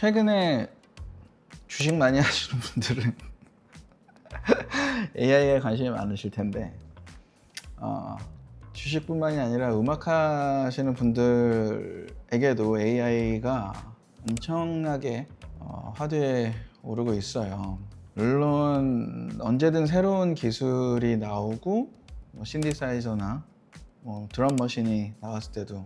최근에 주식 많이 하시는 분들은 AI에 관심이 많으실 텐데 주식뿐만이 아니라 음악 하시는 분들에게도 AI가 엄청나게 화두에 오르고 있어요. 물론 언제든 새로운 기술이 나오고 신디사이저나 드럼 머신이 나왔을 때도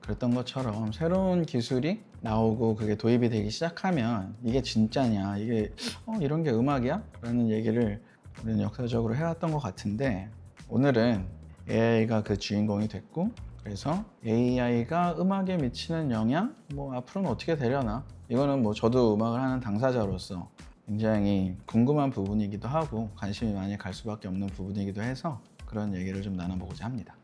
그랬던 것처럼 새로운 기술이 나오고 그게 도입이 되기 시작하면 이게 진짜냐, 이게 이런 게 음악이야? 라는 얘기를 우리는 역사적으로 해왔던 것 같은데, 오늘은 AI가 그 주인공이 됐고, 그래서 AI가 음악에 미치는 영향? 앞으로는 어떻게 되려나? 이거는 저도 음악을 하는 당사자로서 굉장히 궁금한 부분이기도 하고 관심이 많이 갈 수밖에 없는 부분이기도 해서 그런 얘기를 좀 나눠보고자 합니다.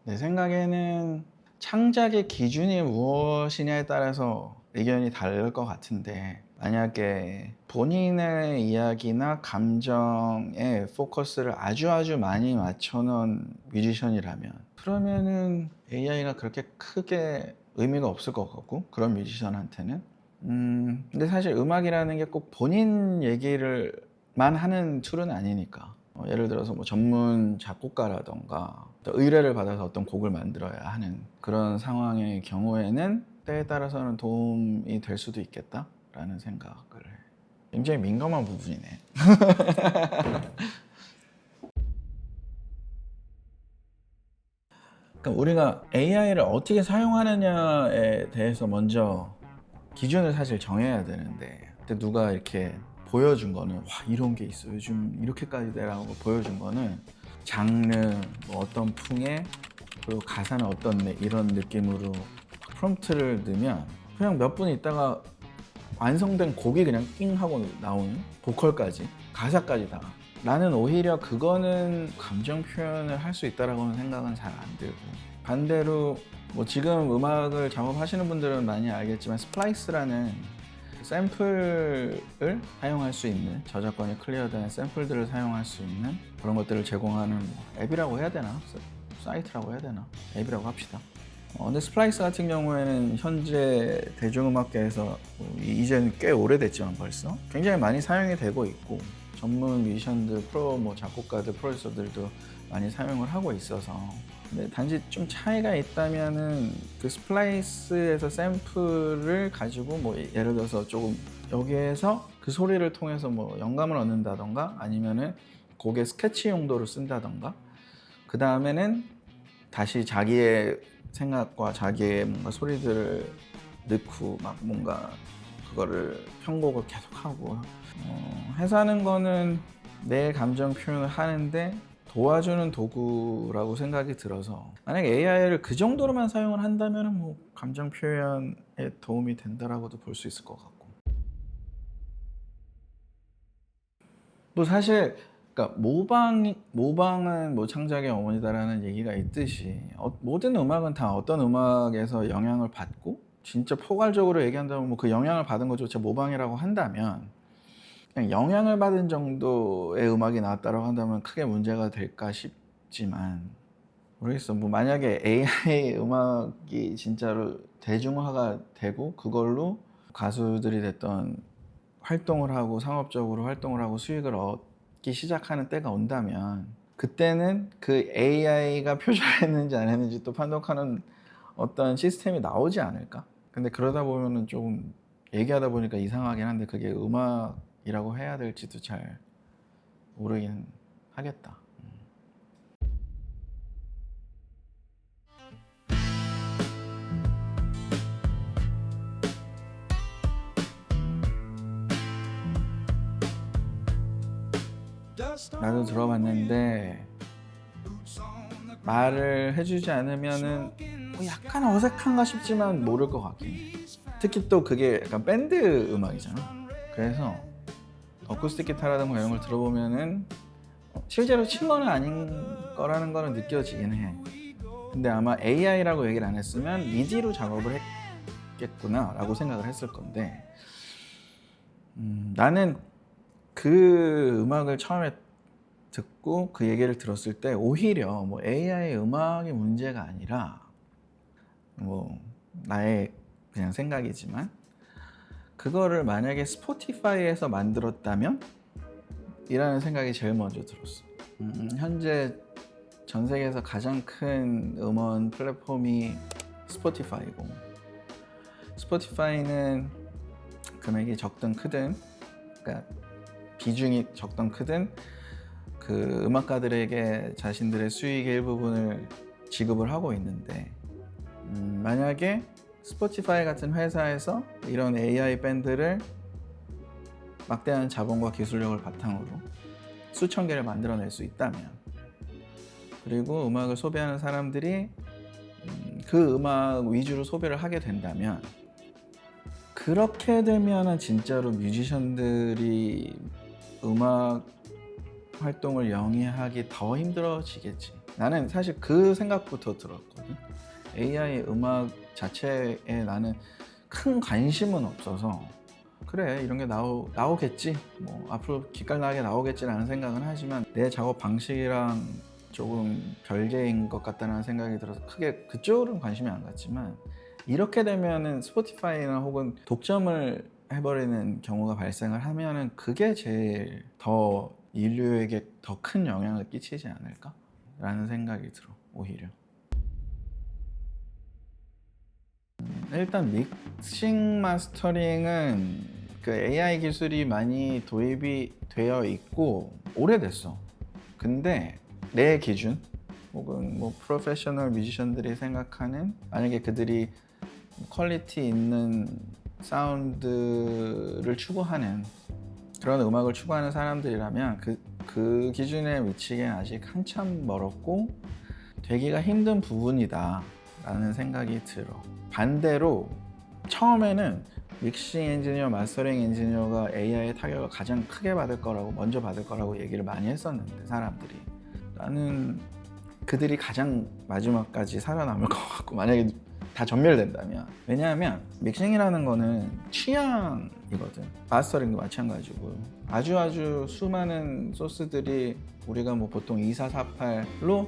내 생각에는 창작의 기준이 무엇이냐에 따라서 의견이 다를 것 같은데, 만약에 본인의 이야기나 감정에 포커스를 아주 많이 맞춰놓은 뮤지션이라면, 그러면은 AI가 그렇게 크게 의미가 없을 것 같고, 그런 뮤지션한테는. 근데 사실 음악이라는 게 꼭 본인 얘기를만 하는 툴은 아니니까. 예를 들어서 전문 작곡가라던가 의뢰를 받아서 어떤 곡을 만들어야 하는 그런 상황의 경우에는 때에 따라서는 도움이 될 수도 있겠다라는 생각을 해. 굉장히 민감한 부분이네. 그러니까 우리가 AI를 어떻게 사용하느냐에 대해서 먼저 기준을 사실 정해야 되는데, 근데 누가 이렇게 보여준 거는 와, 이런 게 있어, 요즘 이렇게까지 되라고 보여준 거는 장르, 어떤 풍의, 그리고 가사는 어떤 이런 느낌으로 프롬프트를 넣으면 그냥 몇 분 있다가 완성된 곡이 그냥 띵 하고 나오는, 보컬까지 가사까지 다. 나는 오히려 그거는 감정 표현을 할 수 있다라고는 생각은 잘 안 들고, 반대로 지금 음악을 작업하시는 분들은 많이 알겠지만 스플라이스라는 샘플을 사용할 수 있는, 저작권이 클리어된 샘플들을 사용할 수 있는 그런 것들을 제공하는 앱이라고 해야 되나? 사이트라고 해야 되나? 앱이라고 합시다. 근데 스플라이스 같은 경우에는 현재 대중음악계에서 이제는 꽤 오래됐지만 벌써 굉장히 많이 사용이 되고 있고, 전문 뮤지션들, 작곡가들, 프로듀서들도 많이 사용을 하고 있어서, 근데 단지 좀 차이가 있다면은 그 스플라이스에서 샘플을 가지고 예를 들어서 조금 여기에서 그 소리를 통해서 영감을 얻는다던가, 아니면은 곡의 스케치 용도로 쓴다던가, 그 다음에는 다시 자기의 생각과 자기의 뭔가 소리들을 넣고 뭔가 그거를 편곡을 계속하고 해서 하는 거는 내 감정 표현을 하는데 도와주는 도구라고 생각이 들어서, 만약에 AI를 그 정도로만 사용을 한다면 감정 표현에 도움이 된다라고도 볼 수 있을 것 같고, 사실 그러니까 모방은 창작의 어머니다라는 얘기가 있듯이, 모든 음악은 다 어떤 음악에서 영향을 받고, 진짜 포괄적으로 얘기한다면 그 영향을 받은 것조차 모방이라고 한다면, 그냥 영향을 받은 정도의 음악이 나왔다고 한다면 크게 문제가 될까 싶지만, 모르겠어. 만약에 AI 음악이 진짜로 대중화가 되고 그걸로 가수들이 됐던 활동을 하고 상업적으로 활동을 하고 수익을 얻기 시작하는 때가 온다면, 그때는 그 AI가 표절했는지 안 했는지 또 판독하는 어떤 시스템이 나오지 않을까? 근데 그러다 보면은 조금 얘기하다 보니까 이상하긴 한데, 그게 음악이라고 해야 될지도 잘 모르긴 하겠다. 나도 들어봤는데 말을 해주지 않으면은 약간 어색한가 싶지만 모를 것 같긴 해. 특히 또 그게 약간 밴드 음악이잖아. 그래서 어쿠스틱 기타라든가 이런 걸 들어보면은 실제로 친 거는 아닌 거라는 거는 느껴지긴 해. 근데 아마 AI라고 얘기를 안 했으면 미디로 작업을 했겠구나 라고 생각을 했을 건데, 나는 그 음악을 처음에 듣고 그 얘기를 들었을 때 오히려 뭐 AI 음악의 문제가 아니라 뭐 나의 그냥 생각이지만 그거를 만약에 스포티파이에서 만들었다면? 이라는 생각이 제일 먼저 들었어. 현재 전 세계에서 가장 큰 음원 플랫폼이 스포티파이고, 스포티파이는 금액이 적든 크든, 그러니까 비중이 적든 크든 그 음악가들에게 자신들의 수익의 일부분을 지급을 하고 있는데, 만약에 스포티파이 같은 회사에서 이런 AI 밴드를 막대한 자본과 기술력을 바탕으로 수천 개를 만들어낼 수 있다면, 그리고 음악을 소비하는 사람들이 그 음악 위주로 소비를 하게 된다면, 그렇게 되면은 진짜로 뮤지션들이 음악 활동을 영위하기 더 힘들어지겠지. 나는 사실 그 생각부터 들었거든. AI 음악 자체에 나는 큰 관심은 없어서, 그래 이런 게 나오겠지, 뭐 앞으로 기깔나게 나오겠지라는 생각은 하지만 내 작업 방식이랑 조금 별개인 것 같다는 생각이 들어서 크게 그쪽으로는 관심이 안 갔지만, 이렇게 되면은 스포티파이나 혹은 독점을 해버리는 경우가 발생을 하면은 그게 제일 더 인류에게 더 큰 영향을 끼치지 않을까? 라는 생각이 들어, 오히려. 일단 믹싱 마스터링은 그 AI 기술이 많이 도입이 되어 있고 오래됐어. 근데 내 기준 혹은 뭐 프로페셔널 뮤지션들이 생각하는, 만약에 그들이 퀄리티 있는 사운드를 추구하는 그런 음악을 추구하는 사람들이라면 그 기준에 미치기엔 아직 한참 멀었고 되기가 힘든 부분이다 라는 생각이 들어. 반대로 처음에는 믹싱 엔지니어, 마스터링 엔지니어가 AI의 타격을 가장 크게 먼저 받을 거라고 얘기를 많이 했었는데, 사람들이, 나는 그들이 가장 마지막까지 살아남을 것 같고, 만약에 다 전멸된다면. 왜냐하면 믹싱이라는 거는 취향이거든. 마스터링도 마찬가지고, 아주 수많은 소스들이, 우리가 뭐 보통 2448로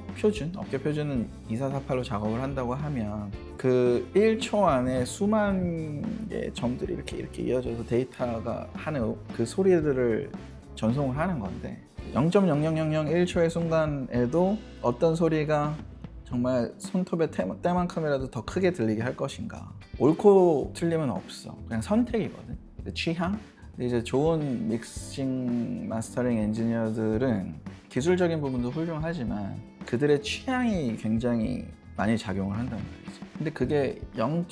업계 표준은 2448로 작업을 한다고 하면 그 1초 안에 수만 개의 점들이 이렇게 이어져서 데이터가 하는 그 소리들을 전송을 하는 건데, 0.00001초의 순간에도 어떤 소리가 정말 손톱의 때만큼이라도 더 크게 들리게 할 것인가. 옳고 틀림은 없어. 그냥 선택이거든. 취향? 근데 이제 좋은 믹싱 마스터링 엔지니어들은 기술적인 부분도 훌륭하지만 그들의 취향이 굉장히 많이 작용을 한단 말이지. 근데 그게 0.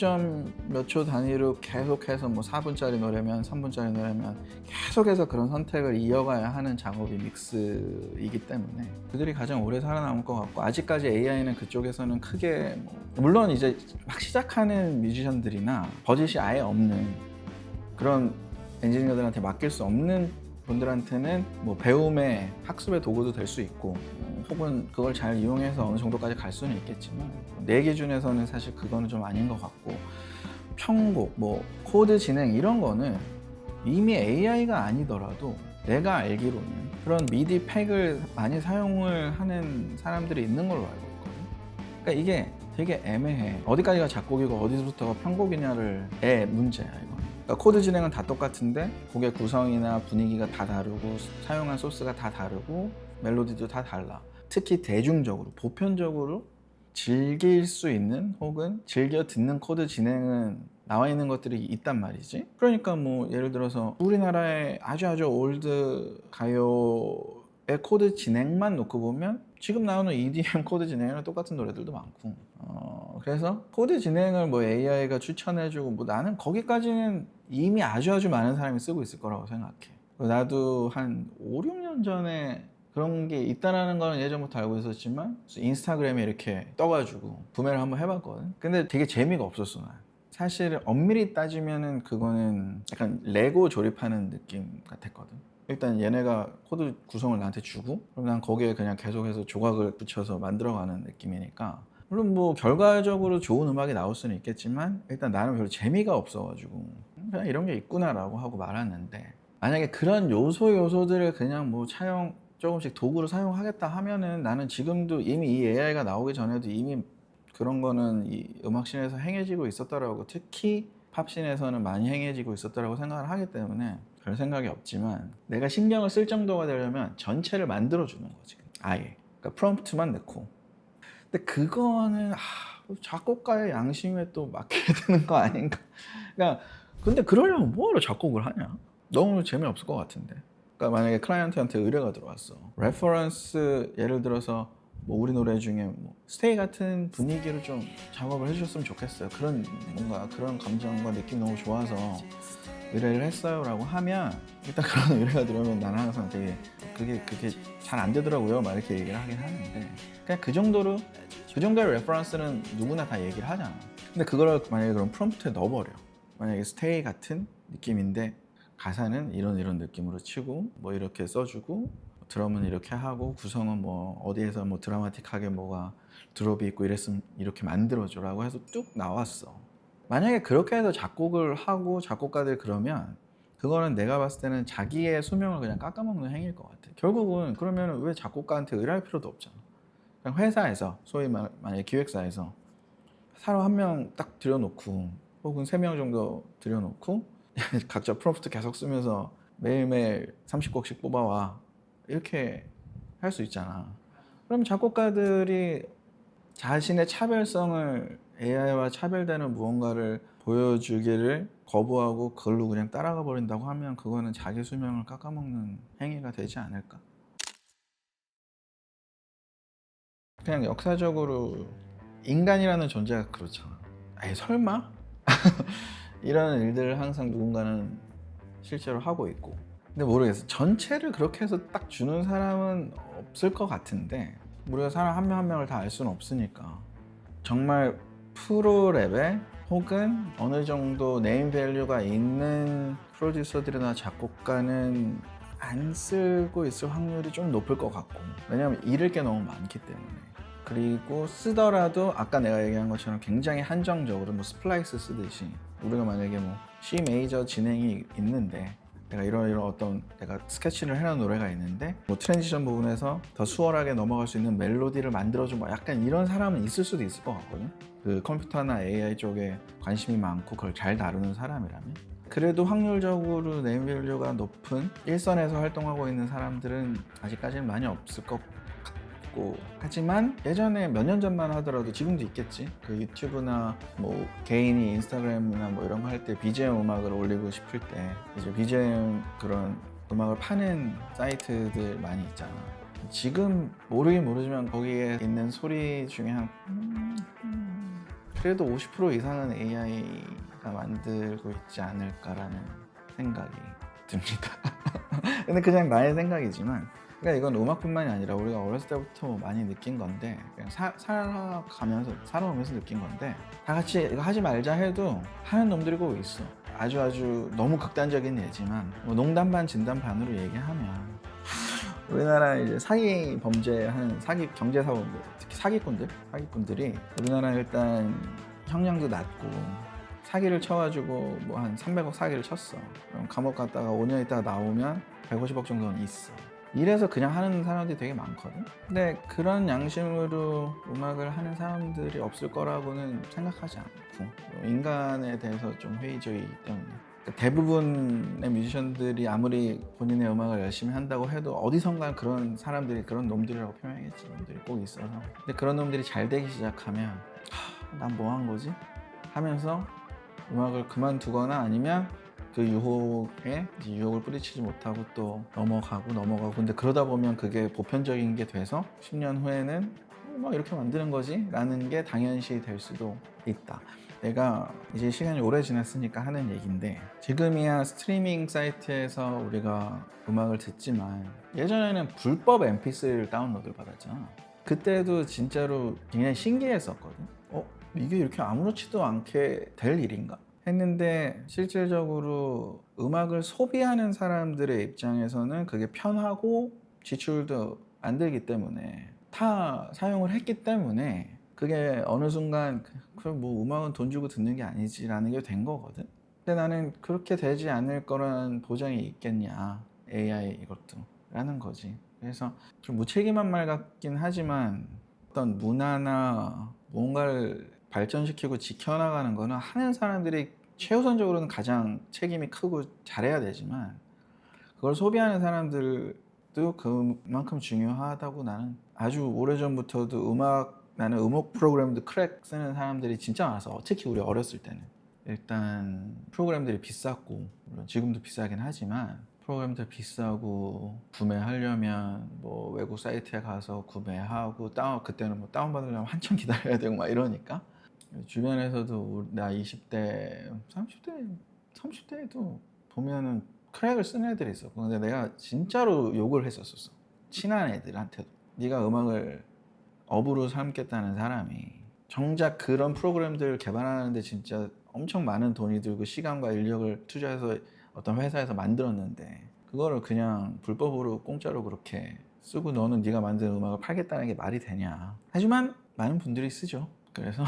몇 초 단위로 계속해서 뭐 4분짜리 노래면 3분짜리 노래면 계속해서 그런 선택을 이어가야 하는 작업이 믹스이기 때문에 그들이 가장 오래 살아남을 것 같고, 아직까지 AI는 그쪽에서는 크게 물론 이제 막 시작하는 뮤지션들이나 버짓이 아예 없는 그런 엔지니어들한테 맡길 수 없는 분들한테는 뭐 배움의 학습의 도구도 될 수 있고, 혹은 그걸 잘 이용해서 어느 정도까지 갈 수는 있겠지만, 내 기준에서는 사실 그거는 좀 아닌 것 같고, 편곡, 뭐 코드 진행 이런 거는 이미 AI가 아니더라도 내가 알기로는 그런 미디 팩을 많이 사용을 하는 사람들이 있는 걸로 알고 있거든. 그러니까 이게 되게 애매해. 어디까지가 작곡이고 어디서부터가 편곡이냐의 문제야, 이거. 그러니까 코드 진행은 다 똑같은데 곡의 구성이나 분위기가 다 다르고 사용한 소스가 다 다르고 멜로디도 다 달라. 특히 대중적으로, 보편적으로 즐길 수 있는 혹은 즐겨 듣는 코드 진행은 나와 있는 것들이 있단 말이지. 그러니까 뭐 예를 들어서 우리나라의 아주 올드 가요의 코드 진행만 놓고 보면 지금 나오는 EDM 코드 진행이랑 똑같은 노래들도 많고, 그래서 코드 진행을 뭐 AI가 추천해주고 뭐 나는 거기까지는 이미 아주 많은 사람이 쓰고 있을 거라고 생각해. 나도 한 5, 6년 전에 그런 게 있다는 거는 예전부터 알고 있었지만 인스타그램에 이렇게 떠가지고 구매를 한번 해봤거든. 근데 되게 재미가 없었어, 난. 사실 엄밀히 따지면은 그거는 약간 레고 조립하는 느낌 같았거든. 일단 얘네가 코드 구성을 나한테 주고 그럼 난 거기에 그냥 계속해서 조각을 붙여서 만들어가는 느낌이니까, 물론 뭐 결과적으로 좋은 음악이 나올 수는 있겠지만 일단 나는 별로 재미가 없어가지고 그냥 이런 게 있구나 라고 하고 말았는데, 만약에 그런 요소들을 그냥 뭐 조금씩 도구를 사용하겠다 하면은 나는 지금도 이미 이 AI가 나오기 전에도 이미 그런 거는 이 음악씬에서 행해지고 있었더라고. 특히 팝씬에서는 많이 행해지고 있었더라고 생각을 하기 때문에 별 생각이 없지만, 내가 신경을 쓸 정도가 되려면 전체를 만들어 주는 거지. 아예. 그러니까 프롬프트만 넣고. 근데 그거는 작곡가의 양심에 또 맡겨야 되는 거 아닌가? 그러니까 근데 그러려면 뭐하러 작곡을 하냐? 너무 재미없을 것 같은데. 그러니까 만약에 클라이언트한테 의뢰가 들어왔어. 레퍼런스 예를 들어서 뭐 우리 노래 중에 뭐 스테이 같은 분위기로 좀 작업을 해주셨으면 좋겠어요. 그런 뭔가 그런 감정과 느낌 너무 좋아서 의뢰를 했어요라고 하면, 일단 그런 의뢰가 들어오면 나는 항상 되게 그게 잘 안 되더라고요 막 이렇게 얘기를 하긴 하는데, 그냥 그 정도의 레퍼런스는 누구나 다 얘기를 하잖아. 근데 그거를 만약에 그런 프롬프트에 넣어버려. 만약에 스테이 같은 느낌인데 가사는 이런 느낌으로 치고 뭐 이렇게 써주고 드럼은 이렇게 하고 구성은 뭐 어디에서 뭐 드라마틱하게 뭐가 드롭이 있고 이랬으면 이렇게 만들어줘라고 해서 뚝 나왔어. 만약에 그렇게 해서 작곡을 하고 작곡가들 그러면 그거는 내가 봤을 때는 자기의 수명을 그냥 깎아먹는 행위일 것 같아. 결국은 그러면 왜 작곡가한테 의뢰할 필요도 없잖아. 그냥 회사에서 소위 만약에 기획사에서 사람 한 명 딱 들여놓고 혹은 3명 정도 들여놓고 각자 프롬프트 계속 쓰면서 매일매일 30곡씩 뽑아와 이렇게 할 수 있잖아. 그럼 작곡가들이 자신의 차별성을 AI와 차별되는 무언가를 보여주기를 거부하고 그걸로 그냥 따라가 버린다고 하면 그거는 자기 수명을 깎아먹는 행위가 되지 않을까? 그냥 역사적으로 인간이라는 존재가 그렇잖아. 에이 설마? 이런 일들을 항상 누군가는 실제로 하고 있고. 근데 모르겠어. 전체를 그렇게 해서 딱 주는 사람은 없을 것 같은데, 우리가 사람 한 명 한 명을 다 알 수는 없으니까. 정말 프로 레벨 혹은 어느 정도 네임 밸류가 있는 프로듀서들이나 작곡가는 안 쓰고 있을 확률이 좀 높을 것 같고, 왜냐면 잃을 게 너무 많기 때문에. 그리고 쓰더라도 아까 내가 얘기한 것처럼 굉장히 한정적으로 뭐 스플라이스 쓰듯이, 우리가 만약에 뭐 C 메이저 진행이 있는데 내가 이런 어떤 내가 스케치를 해놓은 노래가 있는데 뭐 트랜지션 부분에서 더 수월하게 넘어갈 수 있는 멜로디를 만들어줘 뭐 약간 이런 사람은 있을 수도 있을 것 같거든. 그 컴퓨터나 AI 쪽에 관심이 많고 그걸 잘 다루는 사람이라면. 그래도 확률적으로 네임밸류가 높은 일선에서 활동하고 있는 사람들은 아직까지는 많이 없을 것 같고, 하지만 예전에 몇 년 전만 하더라도 지금도 있겠지. 그 유튜브나 뭐 개인이 인스타그램이나 뭐 이런 거 할 때 BGM 음악을 올리고 싶을 때 이제 BGM 그런 음악을 파는 사이트들 많이 있잖아. 지금 모르긴 모르지만 거기에 있는 소리 중에 한 그래도 50% 이상은 AI가 만들고 있지 않을까라는 생각이 듭니다. 근데 그냥 나의 생각이지만, 그러니까 이건 음악뿐만이 아니라 우리가 어렸을 때부터 많이 느낀 건데, 그냥 살아오면서 느낀 건데, 다 같이 이거 하지 말자 해도 하는 놈들이 꼭 있어. 아주 너무 극단적인 예지만 뭐 농담 반 진담 반으로 얘기하면 우리나라 이제 사기 범죄하는 사기 경제사범들, 특히 사기꾼들이 우리나라 일단 형량도 낮고 사기를 쳐가지고 뭐 한 300억 사기를 쳤어. 그럼 감옥 갔다가 5년 있다가 나오면 150억 정도는 있어. 이래서 그냥 하는 사람들이 되게 많거든. 근데 그런 양심으로 음악을 하는 사람들이 없을 거라고는 생각하지 않고, 인간에 대해서 좀 회의적이기 때문에. 대부분의 뮤지션들이 아무리 본인의 음악을 열심히 한다고 해도 어디선가 그런 사람들이, 그런 놈들이라고 표현하겠지, 놈들이 꼭 있어서. 근데 그런 놈들이 잘 되기 시작하면 난 뭐 한 거지? 하면서 음악을 그만두거나 아니면 그 유혹을 뿌리치지 못하고 또 넘어가고 근데 그러다 보면 그게 보편적인 게 돼서 10년 후에는 뭐 이렇게 만드는 거지? 라는 게 당연시 될 수도 있다. 내가 이제 시간이 오래 지났으니까 하는 얘기인데, 지금이야 스트리밍 사이트에서 우리가 음악을 듣지만 예전에는 불법 mp3를 다운로드 받았잖아. 그때도 진짜로 굉장히 신기했었거든. 이게 이렇게 아무렇지도 않게 될 일인가? 했는데 실질적으로 음악을 소비하는 사람들의 입장에서는 그게 편하고 지출도 안 들기 때문에 다 사용을 했기 때문에 그게 어느 순간 그럼 뭐 음악은 돈 주고 듣는 게 아니지 라는 게 된 거거든. 근데 나는 그렇게 되지 않을 거란 보장이 있겠냐, AI 이것도 라는 거지. 그래서 좀 무책임한 말 같긴 하지만 어떤 문화나 뭔가를 발전시키고 지켜나가는 거는 하는 사람들이 최우선적으로는 가장 책임이 크고 잘해야 되지만 그걸 소비하는 사람들도 그만큼 중요하다고 나는 아주 오래전부터도 나는 음악 프로그램도 크랙 쓰는 사람들이 진짜 많아서 특히 우리 어렸을 때는 일단 프로그램들이 비쌌고 물론 지금도 비싸긴 하지만 프로그램들 비싸고 구매하려면 뭐 외국 사이트에 가서 구매하고 그때는 뭐 다운받으려면 한참 기다려야 되고 막 이러니까 주변에서도 나 20대, 30대에도 보면은 크랙을 쓰는 애들이 있어. 근데 내가 진짜로 욕을 했었어. 친한 애들한테도. 네가 음악을 업으로 삼겠다는 사람이 정작 그런 프로그램들 개발하는데 진짜 엄청 많은 돈이 들고 시간과 인력을 투자해서 어떤 회사에서 만들었는데 그거를 그냥 불법으로 공짜로 그렇게 쓰고 너는 네가 만든 음악을 팔겠다는 게 말이 되냐. 하지만 많은 분들이 쓰죠. 그래서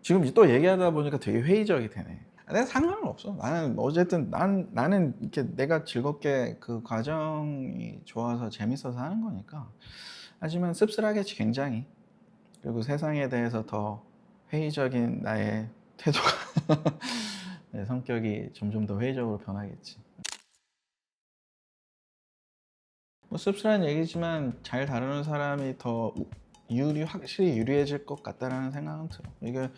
지금 또 얘기하다 보니까 되게 회의적이 되네. 내가 상관은 없어. 나는 어쨌든 나는 이렇게 내가 즐겁게 그 과정이 좋아서 재밌어서 하는 거니까. 하지만 씁쓸하겠지 굉장히. 그리고 세상에 대해서 더 회의적인 나의 태도가 내 성격이 점점 더 회의적으로 변하겠지. 뭐 씁쓸한 얘기지만 잘 다루는 사람이 더 확실히 유리해질 것 같다라는 생각은 들어. 이게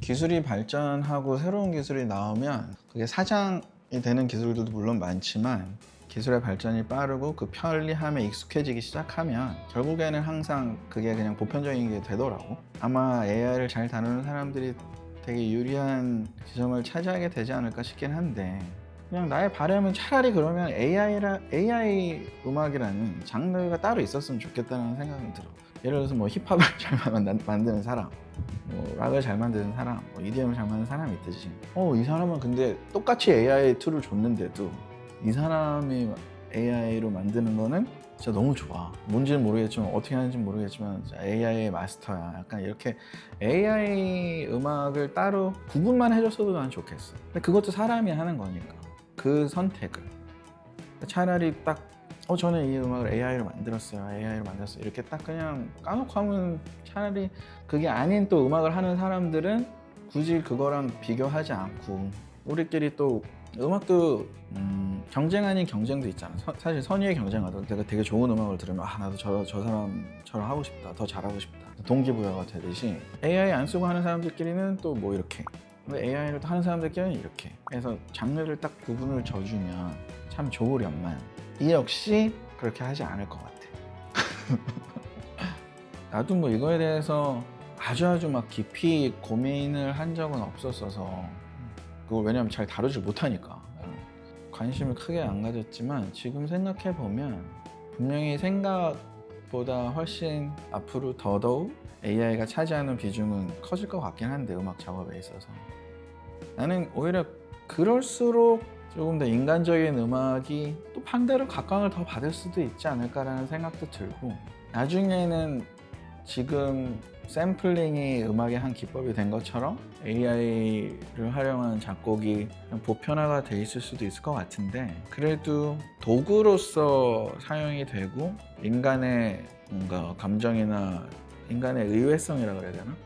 기술이 발전하고 새로운 기술이 나오면 그게 사장이 되는 기술들도 물론 많지만 기술의 발전이 빠르고 그 편리함에 익숙해지기 시작하면 결국에는 항상 그게 그냥 보편적인 게 되더라고. 아마 AI를 잘 다루는 사람들이 되게 유리한 지점을 차지하게 되지 않을까 싶긴 한데 그냥 나의 바람은 차라리 그러면 AI 음악이라는 장르가 따로 있었으면 좋겠다는 생각이 들어. 예를 들어서 뭐 힙합을 잘 만드는 사람, 뭐 락을 잘 만드는 사람, 뭐 EDM을 잘 만드는 사람이 있듯이 이 사람은 근데 똑같이 AI 툴을 줬는데도 이 사람이 AI로 만드는 거는 진짜 너무 좋아. 뭔지는 모르겠지만 어떻게 하는지 모르겠지만 AI의 마스터야. 약간 이렇게 AI 음악을 따로 구분만 해줬어도 난 좋겠어. 근데 그것도 사람이 하는 거니까 그 선택을 차라리 딱 저는 이 음악을 AI로 만들었어요. 이렇게 딱 그냥 까놓고 하면 차라리 그게 아닌 또 음악을 하는 사람들은 굳이 그거랑 비교하지 않고 우리끼리 또 음악도 경쟁 아닌 경쟁도 있잖아. 사실 선의의 경쟁하다 내가 되게 좋은 음악을 들으면 나도 저 사람처럼 하고 싶다. 더 잘하고 싶다. 동기부여가 되듯이 AI 안 쓰고 하는 사람들끼리는 또 뭐 이렇게 AI를 하는 사람들끼리는 이렇게 해서 장르를 딱 구분을 져주면 참 좋으련만 이 역시 그렇게 하지 않을 것 같아. 나도 뭐 이거에 대해서 아주 막 깊이 고민을 한 적은 없었어서 그걸 왜냐면 잘 다루지 못하니까 관심을 크게 안 가졌지만 지금 생각해 보면 분명히 생각보다 훨씬 앞으로 더더욱 AI가 차지하는 비중은 커질 것 같긴 한데 음악 작업에 있어서 나는 오히려 그럴수록 조금 더 인간적인 음악이 또 반대로 각광을 더 받을 수도 있지 않을까라는 생각도 들고 나중에는 지금 샘플링이 음악의 한 기법이 된 것처럼 AI를 활용한 작곡이 보편화가 돼 있을 수도 있을 것 같은데 그래도 도구로서 사용이 되고 인간의 뭔가 감정이나 인간의 의외성이라고 해야 되나?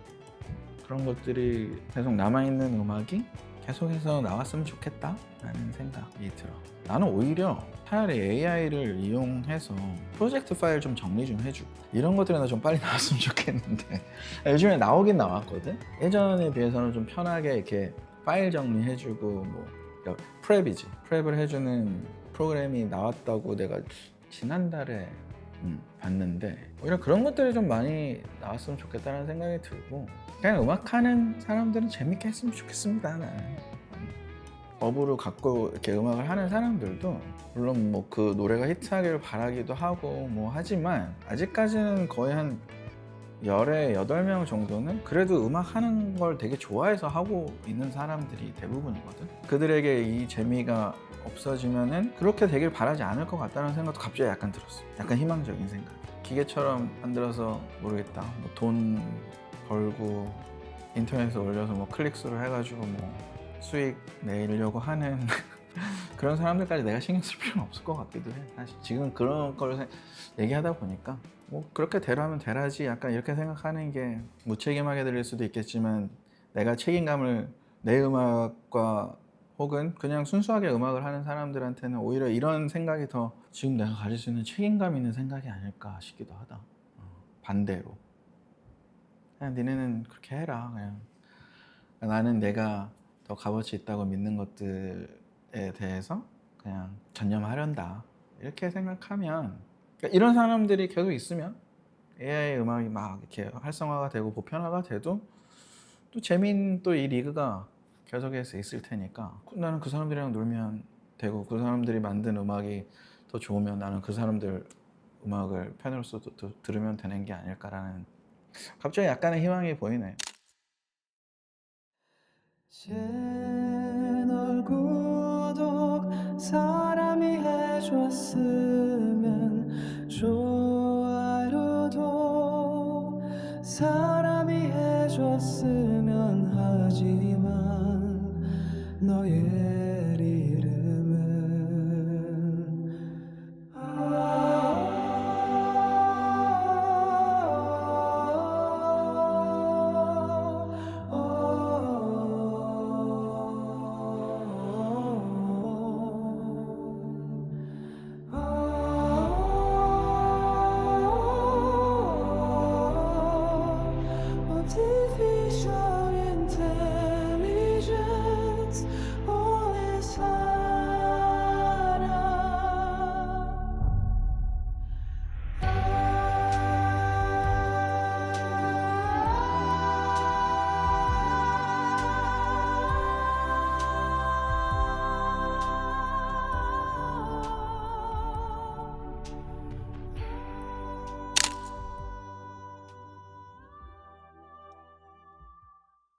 그런 것들이 계속 남아있는 음악이 계속해서 나왔으면 좋겠다라는 생각이 들어. 나는 오히려 차라리 AI를 이용해서 프로젝트 파일 좀 정리 좀 해주고 이런 것들이나 좀 빨리 나왔으면 좋겠는데 요즘에 나오긴 나왔거든? 예전에 비해서는 좀 편하게 이렇게 파일 정리해주고 뭐 그러니까 프랩을 해주는 프로그램이 나왔다고 내가 지난달에 봤는데 오히려 그런 것들이 좀 많이 나왔으면 좋겠다는 생각이 들고 그냥 음악하는 사람들은 재밌게 했으면 좋겠습니다. 나는. 업으로 갖고 이렇게 음악을 하는 사람들도 물론 뭐 그 노래가 히트하기를 바라기도 하고 뭐 하지만 아직까지는 거의 한 열에 8명 정도는 그래도 음악 하는 걸 되게 좋아해서 하고 있는 사람들이 대부분이거든. 그들에게 이 재미가 없어지면은 그렇게 되길 바라지 않을 것 같다는 생각도 갑자기 약간 들었어. 약간 희망적인 생각. 기계처럼 만들어서 모르겠다. 뭐 돈 벌고 인터넷에 올려서 뭐 클릭수를 해가지고 뭐 수익 내려고 하는 그런 사람들까지 내가 신경 쓸 필요는 없을 것 같기도 해. 사실 지금 그런 걸 얘기하다 보니까 뭐 그렇게 되라면 되라지 약간 이렇게 생각하는 게 무책임하게 들릴 수도 있겠지만, 내가 책임감을 내 음악과 혹은 그냥 순수하게 음악을 하는 사람들한테는 오히려 이런 생각이 더 지금 내가 가질 수 있는 책임감 있는 생각이 아닐까 싶기도 하다. 반대로 그냥 니네는 그렇게 해라. 그냥 나는 내가 더 값어치 있다고 믿는 것들에 대해서 그냥 전념하련다, 이렇게 생각하면, 그러니까 이런 사람들이 계속 있으면 AI 음악이 막 이렇게 활성화가 되고 보편화가 돼도 또 재미있는 또 이 리그가 계속해서 있을 테니까, 나는 그 사람들이랑 놀면 되고, 그 사람들이 만든 음악이 더 좋으면 나는 그 사람들 음악을 팬으로서 들으면 되는 게 아닐까라는 갑자기 약간의 희망이 보이네. 채널 구독 사람이 해줬으면 좋아요도 사람이 해줬으면 하지만 너의 이름